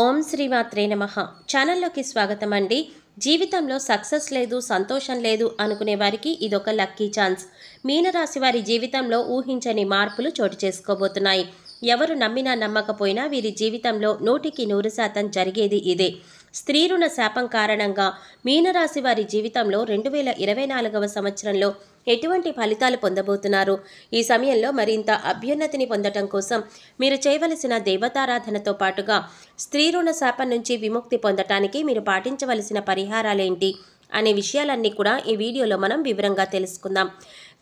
ఓం శ్రీమాత్రే నమః. ఛానల్లోకి స్వాగతం అండి. జీవితంలో సక్సెస్ లేదు, సంతోషం లేదు అనుకునే వారికి ఇదొక లక్కీ ఛాన్స్. మీనరాశి వారి జీవితంలో ఊహించని మార్పులు చోటు చేసుకోబోతున్నాయి. ఎవరు నమ్మినా నమ్మకపోయినా వీరి జీవితంలో 100% జరిగేది ఇదే. స్త్రీ రుణ శాపం కారణంగా మీనరాశి వారి జీవితంలో 2024వ సంవత్సరంలో ఎటువంటి ఫలితాలు పొందబోతున్నారు? ఈ సమయంలో మరింత అభ్యున్నతిని పొందటం కోసం మీరు చేయవలసిన దేవతారాధనతో పాటుగా స్త్రీ రుణ శాపం నుంచి విముక్తి పొందటానికి మీరు పాటించవలసిన పరిహారాలేంటి అనే విషయాలన్నీ కూడా ఈ వీడియోలో మనం వివరంగా తెలుసుకుందాం.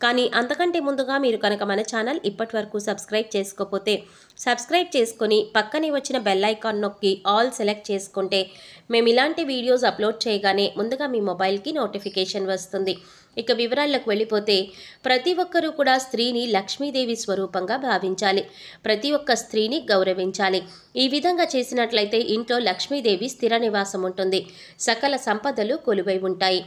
కానీ అంతకంటే ముందుగా మీరు కనుక మన ఛానల్ ఇప్పటివరకు సబ్స్క్రైబ్ చేసుకోకపోతే సబ్స్క్రైబ్ చేసుకొని పక్కనే వచ్చిన బెల్ ఐకాన్ నొక్కి ఆల్ సెలెక్ట్ చేసుకుంటే మేము ఇలాంటి వీడియోస్ అప్లోడ్ చేయగానే ముందుగా మీ మొబైల్కి నోటిఫికేషన్ వస్తుంది. ఇక వివరాల్లోకి వెళ్ళిపోతే ప్రతి ఒక్కరూ కూడా స్త్రీని లక్ష్మీదేవి స్వరూపంగా భావించాలి. ప్రతి ఒక్క స్త్రీని గౌరవించాలి. ఈ విధంగా చేసినట్లయితే ఇంట్లో లక్ష్మీదేవి స్థిర నివాసం ఉంటుంది. సకల సంపదలు కొలువై ఉంటాయి.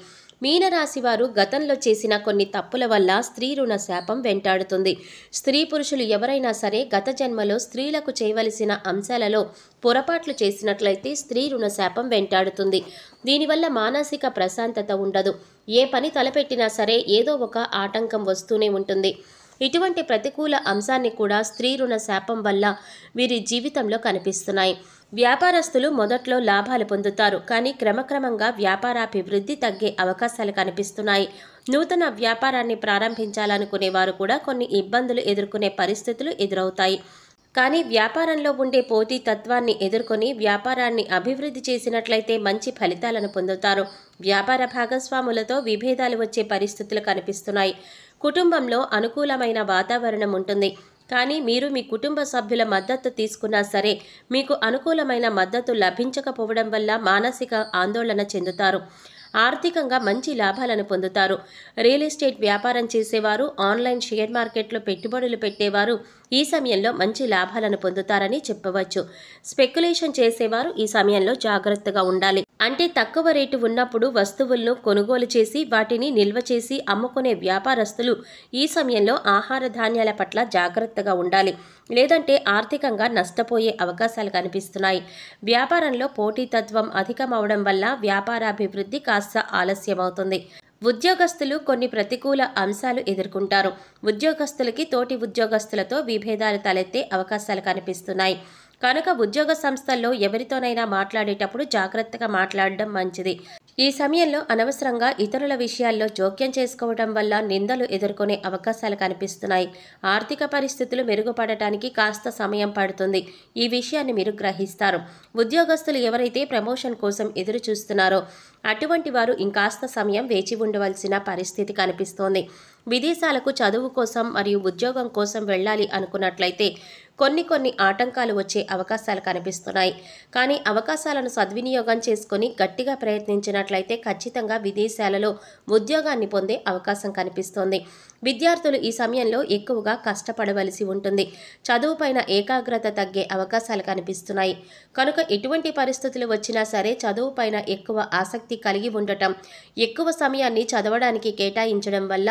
మీనరాశి వారు గతంలో చేసిన కొన్ని తప్పుల వల్ల స్త్రీ రుణ శాపం వెంటాడుతుంది. స్త్రీ పురుషులు ఎవరైనా సరే గత జన్మలో స్త్రీలకు చేయవలసిన అంశాలలో పొరపాట్లు చేసినట్లయితే స్త్రీ రుణ శాపం వెంటాడుతుంది. దీనివల్ల మానసిక ప్రశాంతత ఉండదు. ఏ పని తలపెట్టినా సరే ఏదో ఒక ఆటంకం వస్తూనే ఉంటుంది. ఇటువంటి ప్రతికూల అంశాన్ని కూడా స్త్రీ రుణ శాపం వల్ల వీరి జీవితంలో కనిపిస్తున్నాయి. వ్యాపారస్తులు మొదట్లో లాభాలు పొందుతారు, కానీ క్రమక్రమంగా వ్యాపారాభివృద్ధి తగ్గే అవకాశాలు కనిపిస్తున్నాయి. నూతన వ్యాపారాన్ని ప్రారంభించాలనుకునే వారు కూడా కొన్ని ఇబ్బందులు ఎదుర్కొనే పరిస్థితులు ఎదురవుతాయి. కానీ వ్యాపారంలో ఉండే పోటీ తత్వాన్ని ఎదుర్కొని వ్యాపారాన్ని అభివృద్ధి చేసినట్లయితే మంచి ఫలితాలను పొందుతారు. వ్యాపార భాగస్వాములతో విభేదాలు వచ్చే పరిస్థితులు కనిపిస్తున్నాయి. కుటుంబంలో అనుకూలమైన వాతావరణం ఉంటుంది, కానీ మీరు మీ కుటుంబ సభ్యుల మద్దతు తీసుకున్నా సరే మీకు అనుకూలమైన మద్దతు లభించకపోవడం వల్ల మానసిక ఆందోళన చెందుతారు. ఆర్థికంగా మంచి లాభాలను పొందుతారు. రియల్ ఎస్టేట్ వ్యాపారం చేసేవారు, ఆన్లైన్ షేర్ మార్కెట్లో పెట్టుబడులు పెట్టేవారు ఈ సమయంలో మంచి లాభాలను పొందుతారని చెప్పవచ్చు. స్పెక్యులేషన్ చేసేవారు ఈ సమయంలో జాగ్రత్తగా ఉండాలి. అంటే తక్కువ రేటు ఉన్నప్పుడు వస్తువులను కొనుగోలు చేసి వాటిని నిల్వ చేసి అమ్ముకునే వ్యాపారస్తులు ఈ సమయంలో ఆహార ధాన్యాల పట్ల జాగ్రత్తగా ఉండాలి. లేదంటే ఆర్థికంగా నష్టపోయే అవకాశాలు కనిపిస్తున్నాయి. వ్యాపారంలో పోటీతత్వం అధికమవడం వల్ల వ్యాపారాభివృద్ధి కాస్త ఆలస్యమవుతుంది. ఉద్యోగస్తులు కొన్ని ప్రతికూల అంశాలు ఎదుర్కొంటారు. ఉద్యోగస్తులకి తోటి ఉద్యోగస్తులతో విభేదాలు తలెత్తే అవకాశాలు కనిపిస్తున్నాయి. కనుక ఉద్యోగ సంస్థల్లో ఎవరితోనైనా మాట్లాడేటప్పుడు జాగ్రత్తగా మాట్లాడడం మంచిది. ఈ సమయంలో అనవసరంగా ఇతరుల విషయాల్లో జోక్యం చేసుకోవడం వల్ల నిందలు ఎదుర్కొనే అవకాశాలు కనిపిస్తున్నాయి. ఆర్థిక పరిస్థితులు మెరుగుపడటానికి కాస్త సమయం పడుతుంది. ఈ విషయాన్ని మీరు గ్రహిస్తారు. ఉద్యోగస్తులు ఎవరైతే ప్రమోషన్ కోసం ఎదురు చూస్తున్నారో అటువంటి వారు ఇంకాస్త సమయం వేచి ఉండవలసిన పరిస్థితి కనిపిస్తోంది. విదేశాలకు చదువు కోసం మరియు ఉద్యోగం కోసం వెళ్ళాలి అనుకున్నట్లయితే కొన్ని ఆటంకాలు వచ్చే అవకాశాలు కనిపిస్తున్నాయి. కానీ అవకాశాలను సద్వినియోగం చేసుకొని గట్టిగా ప్రయత్నించినట్లయితే ఖచ్చితంగా విదేశాలలో ఉద్యోగాన్ని పొందే అవకాశం కనిపిస్తోంది. విద్యార్థులు ఈ సమయంలో ఎక్కువగా కష్టపడవలసి ఉంటుంది. చదువుపైన ఏకాగ్రత తగ్గే అవకాశాలు కనిపిస్తున్నాయి. కనుక ఎటువంటి పరిస్థితులు వచ్చినా సరే చదువుపైన ఎక్కువ ఆసక్తి కలిగి ఉండటం, ఎక్కువ సమయాన్ని చదవడానికి కేటాయించడం వల్ల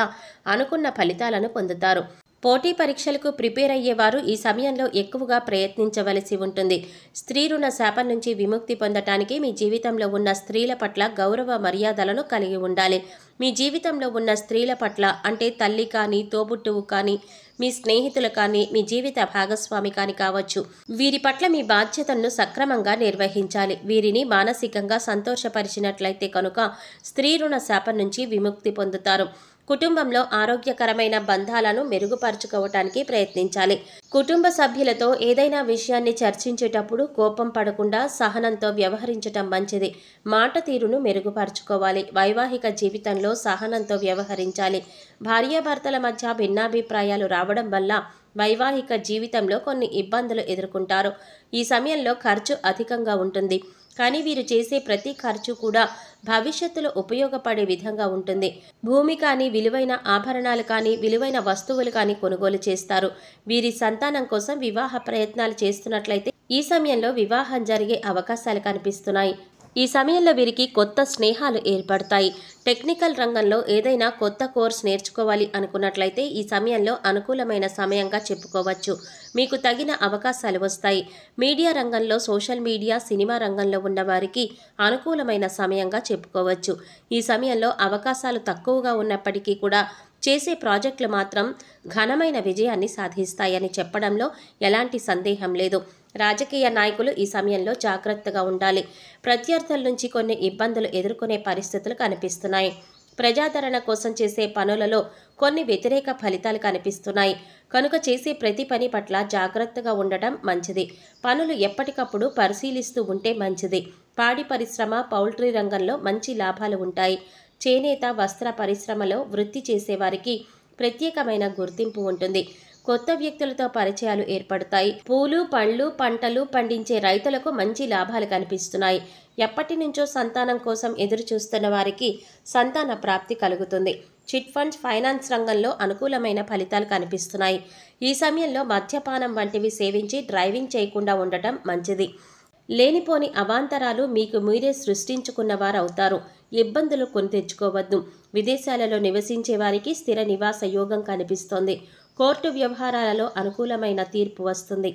అనుకున్న ఫలితాలను పొందుతారు. పోటీ పరీక్షలకు ప్రిపేర్ అయ్యేవారు ఈ సమయంలో ఎక్కువగా ప్రయత్నించవలసి ఉంటుంది. స్త్రీ రుణ శాపం నుంచి విముక్తి పొందటానికి మీ జీవితంలో ఉన్న స్త్రీల పట్ల గౌరవ మర్యాదలను కలిగి ఉండాలి. మీ జీవితంలో ఉన్న స్త్రీల పట్ల అంటే తల్లి కానీ, తోబుట్టువు కానీ, మీ స్నేహితులు కానీ, మీ జీవిత భాగస్వామి కానీ కావచ్చు, వీరి పట్ల మీ బాధ్యతలను సక్రమంగా నిర్వహించాలి. వీరిని మానసికంగా సంతోషపరిచినట్లయితే కనుక స్త్రీ రుణ శాపం నుంచి విముక్తి పొందుతారు. కుటుంబంలో ఆరోగ్యకరమైన బంధాలను మెరుగుపరుచుకోవటానికి ప్రయత్నించాలి. కుటుంబ సభ్యులతో ఏదైనా విషయాన్ని చర్చించేటప్పుడు కోపం పడకుండా సహనంతో వ్యవహరించటం మంచిది. మాట తీరును మెరుగుపరుచుకోవాలి. వైవాహిక జీవితంలో సహనంతో వ్యవహరించాలి. భార్యాభర్తల మధ్య భిన్నాభిప్రాయాలు రావడం వల్ల వైవాహిక జీవితంలో కొన్ని ఇబ్బందులు ఎదుర్కొంటారు. ఈ సమయంలో ఖర్చు అధికంగా ఉంటుంది, కానీ వీరు చేసే ప్రతి ఖర్చు కూడా భవిష్యత్తులో ఉపయోగపడే విధంగా ఉంటుంది. భూమి కానీ, విలువైన ఆభరణాలు కానీ, విలువైన వస్తువులు కానీ కొనుగోలు చేస్తారు. వీరి సంతానం కోసం వివాహ ప్రయత్నాలు చేస్తున్నట్లయితే ఈ సమయంలో వివాహం జరిగే అవకాశాలు కనిపిస్తున్నాయి. ఈ సమయంలో వీరికి కొత్త స్నేహాలు ఏర్పడతాయి. టెక్నికల్ రంగంలో ఏదైనా కొత్త కోర్స్ నేర్చుకోవాలి అనుకున్నట్లయితే ఈ సమయంలో అనుకూలమైన సమయంగా చెప్పుకోవచ్చు. మీకు తగిన అవకాశాలు వస్తాయి. మీడియా రంగంలో, సోషల్ మీడియా, సినిమా రంగంలో ఉన్న వారికి అనుకూలమైన సమయంగా చెప్పుకోవచ్చు. ఈ సమయంలో అవకాశాలు తక్కువగా ఉన్నప్పటికీ కూడా చేసే ప్రాజెక్టులు మాత్రం ఘనమైన విజయాన్ని సాధిస్తాయని చెప్పడంలో ఎలాంటి సందేహం లేదు. రాజకీయ నాయకులు ఈ సమయంలో జాగ్రత్తగా ఉండాలి. ప్రత్యర్థుల నుంచి కొన్ని ఇబ్బందులు ఎదుర్కొనే పరిస్థితులు కనిపిస్తున్నాయి. ప్రజాదరణ కోసం చేసే పనులలో కొన్ని వ్యతిరేక ఫలితాలు కనిపిస్తున్నాయి. కనుక చేసే ప్రతి పని పట్ల జాగ్రత్తగా ఉండటం మంచిది. పనులు ఎప్పటికప్పుడు పరిశీలిస్తూ ఉంటే మంచిది. పాడి పరిశ్రమ, పౌల్ట్రీ రంగంలో మంచి లాభాలు ఉంటాయి. చేనేత, వస్త్ర పరిశ్రమలో వృత్తి చేసేవారికి ప్రత్యేకమైన గుర్తింపు ఉంటుంది. కొత్త వ్యక్తులతో పరిచయాలు ఏర్పడతాయి. పూలు, పళ్ళు, పంటలు పండించే రైతులకు మంచి లాభాలు కనిపిస్తున్నాయి. ఎప్పటి నుంచో సంతానం కోసం ఎదురు చూస్తున్న వారికి సంతాన ప్రాప్తి కలుగుతుంది. చిట్ ఫండ్స్, ఫైనాన్స్ రంగంలో అనుకూలమైన ఫలితాలు కనిపిస్తున్నాయి. ఈ సమయంలో మద్యపానం వంటివి సేవించి డ్రైవింగ్ చేయకుండా ఉండటం మంచిది. లేనిపోని అవాంతరాలు మీకు మీరే సృష్టించుకున్న వారవుతారు. ఇబ్బందులు కొని తెచ్చుకోవద్దు. విదేశాలలో నివసించే వారికి స్థిర నివాస యోగం కనిపిస్తోంది. కోర్టు వ్యవహారాలలో అనుకూలమైన తీర్పు వస్తుంది.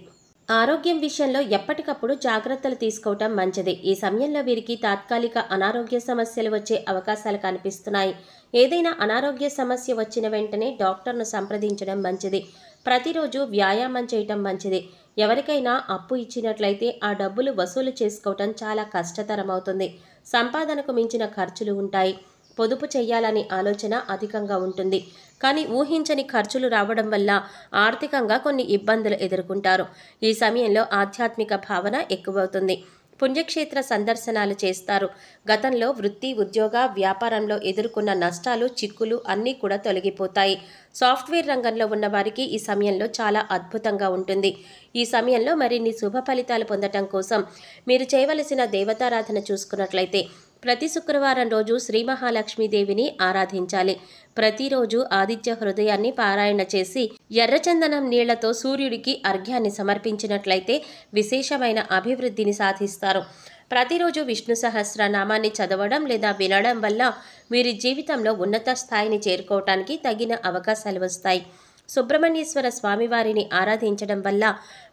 ఆరోగ్యం విషయంలో ఎప్పటికప్పుడు జాగ్రత్తలు తీసుకోవటం మంచిది. ఈ సమయంలో వీరికి తాత్కాలిక అనారోగ్య సమస్యలు వచ్చే అవకాశాలు కనిపిస్తున్నాయి. ఏదైనా అనారోగ్య సమస్య వచ్చిన వెంటనే డాక్టర్ను సంప్రదించడం మంచిది. ప్రతిరోజు వ్యాయామం చేయటం మంచిది. ఎవరికైనా అప్పు ఇచ్చినట్లయితే ఆ డబ్బులు వసూలు చేసుకోవటం చాలా కష్టతరమవుతుంది. సంపాదనకు మించిన ఖర్చులు ఉంటాయి. పొదుపు చేయాలని ఆలోచన అధికంగా ఉంటుంది. కానీ ఊహించని ఖర్చులు రావడం వల్ల ఆర్థికంగా కొన్ని ఇబ్బందులు ఎదుర్కొంటారు. ఈ సమయంలో ఆధ్యాత్మిక భావన ఎక్కువవుతుంది. పుణ్యక్షేత్ర సందర్శనాలు చేస్తారు. గతంలో వృత్తి, ఉద్యోగ, వ్యాపారంలో ఎదుర్కొన్న నష్టాలు, చిక్కులు అన్నీ కూడా తొలగిపోతాయి. సాఫ్ట్వేర్ రంగంలో ఉన్న వారికి ఈ సమయంలో చాలా అద్భుతంగా ఉంటుంది. ఈ సమయంలో మరిన్ని శుభ ఫలితాలు పొందటం కోసం మీరు చేయవలసిన దేవతారాధన చూసుకున్నట్లయితే ప్రతి శుక్రవారం రోజు శ్రీ మహాలక్ష్మీదేవిని ఆరాధించాలి. ప్రతిరోజు ఆదిత్య హృదయాన్ని పారాయణ చేసి ఎర్రచందనం నీళ్లతో సూర్యుడికి అర్ఘ్యాన్ని సమర్పించినట్లయితే విశేషమైన అభివృద్ధిని సాధిస్తారు. ప్రతిరోజు విష్ణు సహస్రనామాన్ని చదవడం లేదా వినడం వల్ల వీరి జీవితంలో ఉన్నత స్థాయిని చేరుకోవటానికి తగిన అవకాశాలు వస్తాయి. సుబ్రహ్మణ్యేశ్వర స్వామివారిని ఆరాధించడం వల్ల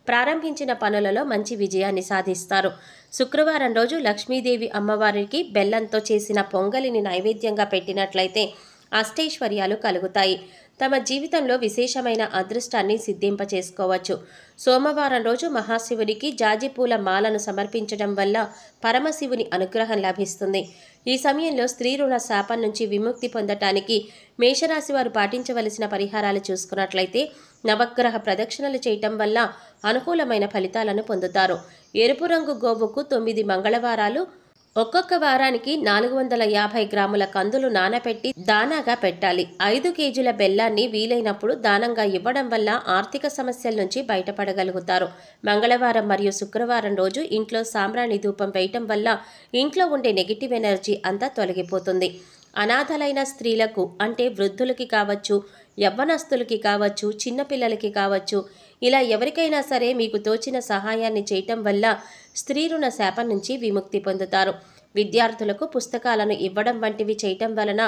ప్రారంభించిన పనులలో మంచి విజయాన్ని సాధిస్తారు. శుక్రవారం రోజు లక్ష్మీదేవి అమ్మవారికి బెల్లంతో చేసిన పొంగలిని నైవేద్యంగా పెట్టినట్లయితే అష్టైశ్వర్యాలు కలుగుతాయి. తమ జీవితంలో విశేషమైన అదృష్టాన్ని సిద్ధింపచేసుకోవచ్చు. సోమవారం రోజు మహాశివుడికి జాజిపూల మాలను సమర్పించడం వల్ల పరమశివుని అనుగ్రహం లభిస్తుంది. ఈ సమయంలో స్త్రీ రుణ శాపం నుంచి విముక్తి పొందటానికి మేషరాశి వారు పాటించవలసిన పరిహారాలు చూసుకున్నట్లయితే నవగ్రహ ప్రదక్షిణలు చేయటం వల్ల అనుకూలమైన ఫలితాలను పొందుతారు. ఎరుపు రంగు గోవుకు 9 మంగళవారాలు, ఒక్కొక్క వారానికి 450 గ్రాముల కందులు నానబెట్టి దానాగా పెట్టాలి. 5 కేజీల బెల్లాన్ని వీలైనప్పుడు దానంగా ఇవ్వడం వల్ల ఆర్థిక సమస్యల నుంచి బయటపడగలుగుతారు. మంగళవారం మరియు శుక్రవారం రోజు ఇంట్లో సాంబ్రాణి ధూపం వేయటం వల్ల ఇంట్లో ఉండే నెగిటివ్ ఎనర్జీ అంతా తొలగిపోతుంది. అనాథలైన స్త్రీలకు, అంటే వృద్ధులకి కావచ్చు, యవ్వనస్తులకి కావచ్చు, చిన్నపిల్లలకి కావచ్చు, ఇలా ఎవరికైనా సరే మీకు తోచిన సహాయాన్ని చేయటం వల్ల స్త్రీ రుణ శాపం నుంచి విముక్తి పొందుతారు. విద్యార్థులకు పుస్తకాలను ఇవ్వడం వంటివి చేయటం వలన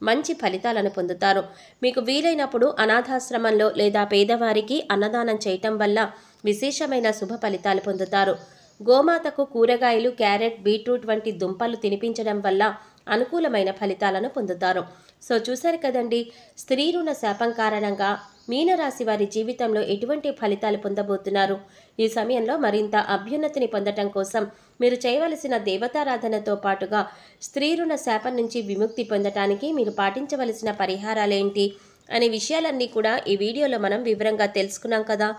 మంచి ఫలితాలను పొందుతారు. మీకు వీలైనప్పుడు అనాథాశ్రమంలో లేదా పేదవారికి అన్నదానం చేయటం వల్ల విశేషమైన శుభ ఫలితాలు పొందుతారు. గోమాతకు కూరగాయలు, క్యారెట్, బీట్రూట్ వంటి దుంపలు తినిపించడం వల్ల అనుకూలమైన ఫలితాలను పొందుతారు. సో చూశారు కదండి, స్త్రీ రుణ శాపం కారణంగా మీనరాశి వారి జీవితంలో ఎటువంటి ఫలితాలు పొందబోతున్నారు. ఈ సమయంలో మరింత అభ్యున్నతిని పొందటం కోసం మీరు చేయవలసిన దేవతారాధనతో పాటుగా స్త్రీ రుణ శాపం నుంచి విముక్తి పొందటానికి మీరు పాటించవలసిన పరిహారాలేంటి అనే విషయాలన్నీ కూడా ఈ వీడియోలో మనం వివరంగా తెలుసుకున్నాం కదా.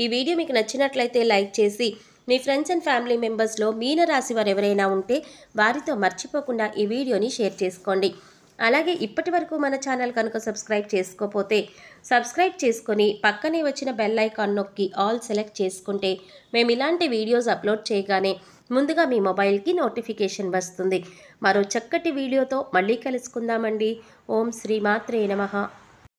ఈ వీడియో మీకు నచ్చినట్లయితే లైక్ చేసి మీ ఫ్రెండ్స్ అండ్ ఫ్యామిలీ మెంబర్స్లో మీనరాశి వారు ఎవరైనా ఉంటే వారితో మర్చిపోకుండా ఈ వీడియోని షేర్ చేసుకోండి. అలాగే ఇప్పటి వరకు మన ఛానల్ కనుక సబ్స్క్రైబ్ చేసుకోకపోతే సబ్స్క్రైబ్ చేసుకొని పక్కనే వచ్చిన బెల్ ఐకాన్ నొక్కి ఆల్ సెలెక్ట్ చేసుకుంటే మేము ఇలాంటి వీడియోస్ అప్లోడ్ చేయగానే ముందుగా మీ మొబైల్కి నోటిఫికేషన్ వస్తుంది. మరో చక్కటి వీడియోతో మళ్ళీ కలుసుకుందామండి. ఓం శ్రీ మాత్రే నమః.